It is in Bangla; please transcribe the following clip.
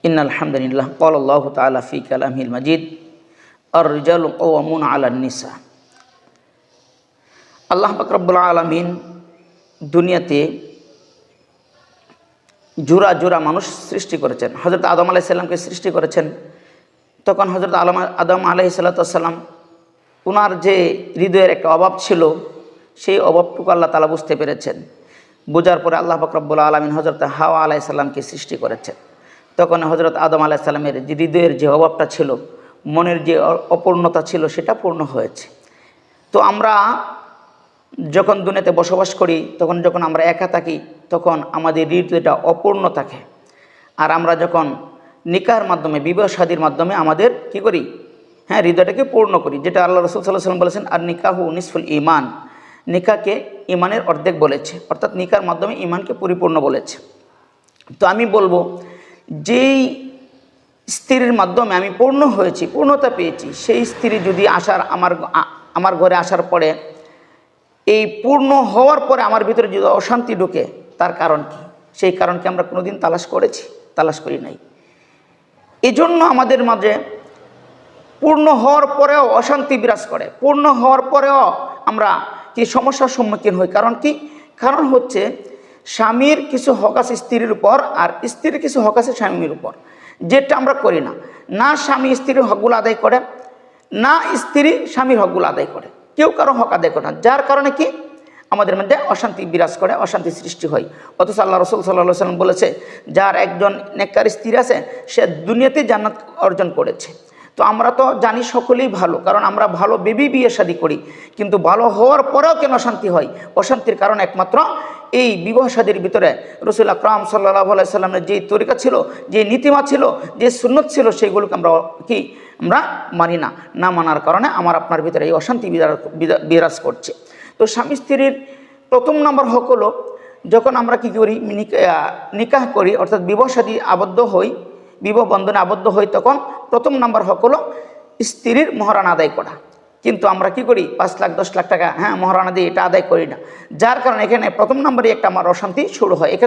ইন্নাল হামদুলিল্লাহ ক্বালা আল্লাহু তাআলা ফি কালামিহিল মাজিদ আর-রিজালু কাওয়ামুনা আলান নিসা। আল্লাহ পাক রব্বুল আলামিন দুনিয়াতে জোড়া জোড়া মানুষ সৃষ্টি করেছেন। হযরত আদম আলাইহিস সালামকে সৃষ্টি করেছেন। তখন হযরত আদম আলাইহিস সালাম ওনার যে হৃদয়ের একটা অভাব ছিল, সেই অভাবটুকু আল্লাহ তাআলা বুঝতে পেরেছেন। বোঝার পরে আল্লাহ পাক রব্বুল আলামিন হযরত হাওয়া আলাইহিস সালামকে সৃষ্টি করেছেন। তখন হযরত আদম আলাইহিস সালামের যে হৃদয়ের যে অভাবটা ছিল, মনের যে অপূর্ণতা ছিল, সেটা পূর্ণ হয়েছে। তো আমরা যখন দুনিয়াতে বসবাস করি, তখন যখন আমরা একা থাকি, তখন আমাদের হৃদয়টা অপূর্ণ থাকে। আর আমরা যখন নিকাহের মাধ্যমে, বিবাহ শাদীর মাধ্যমে আমাদের কি করি, হৃদয়টাকে পূর্ণ করি, যেটা আল্লাহ রাসূল সাল্লাল্লাহু আলাইহি ওয়াসাল্লাম বলেছেন, আর নিকাহু নিসফুল ঈমান। নিকাহকে ঈমানের অর্ধেক বলেছে, অর্থাৎ নিকাহের মাধ্যমে ঈমানকে পরিপূর্ণ বলেছে। তো আমি বলবো, যেই স্ত্রীর মাধ্যমে আমি পূর্ণ হয়েছি, পূর্ণতা পেয়েছি, সেই স্ত্রী যদি আমার ঘরে আসার পরে, এই পূর্ণ হওয়ার পরে আমার ভিতরে যদি অশান্তি ঢোকে, তার কারণ কি? সেই কারণকে আমরা কোনোদিন তালাশ করেছি? তালাশ করি নাই। এজন্য আমাদের মাঝে পূর্ণ হওয়ার পরেও অশান্তি বিরাজ করে, পূর্ণ হওয়ার পরেও আমরা কি সমস্যার সম্মুখীন হই। কারণ কি? কারণ হচ্ছে স্বামীর কিছু হক আছে স্ত্রীর উপর, আর স্ত্রীর কিছু হক আছে স্বামীর উপর, যেটা আমরা করি না। না স্বামী স্ত্রীর হকগুলো আদায় করে, না স্ত্রী স্বামীর হকগুলো আদায় করে, কেউ কারো হক আদায় করে না। যার কারণে কি আমাদের মধ্যে অশান্তি বিরাজ করে, অশান্তি সৃষ্টি হয়। অথচ আল্লাহ রাসূল সাল্লাল্লাহু আলাইহি ওয়াসাল্লাম বলেছে, যার একজন নেককার স্ত্রী আছে, সে দুনিয়াতে জান্নাত অর্জন করেছে। তো আমরা তো জানি সকলেই ভালো, কারণ আমরা ভালো ভেবে বিয়ে শাদী করি। কিন্তু ভালো হওয়ার পরেও কেন অশান্তি হয়? অশান্তির কারণ একমাত্র এই বিবাহ শাদীর ভিতরে রাসূল আকরাম সাল্লাল্লাহু আলাইহি ওয়াসাল্লামের যে তরিকা ছিল, যে নীতিমা ছিল, যে সুন্নত ছিল, সেইগুলোকে আমরা মানি না। না মানার কারণে আমার আপনার ভিতরে এই অশান্তি বিরাজ করছে। তো স্বামী স্ত্রীর প্রথম নম্বর হক হলো, যখন আমরা কি করি, নিকাহ করি, অর্থাৎ বিবাহ শাদী আবদ্ধ হই, বিবাহ বন্ধনে আবদ্ধ হই, তখন প্রথম নম্বর হক হলো স্ত্রীর মহারানা আদায় করা। কিন্তু আমরা কি করি, 5 লাখ 10 লাখ টাকা মহারানা দিয়ে এটা আদায় করি না। যার কারণে এখানে প্রথম নম্বরই একটা আমার অশান্তি শুরু হয়। এখানে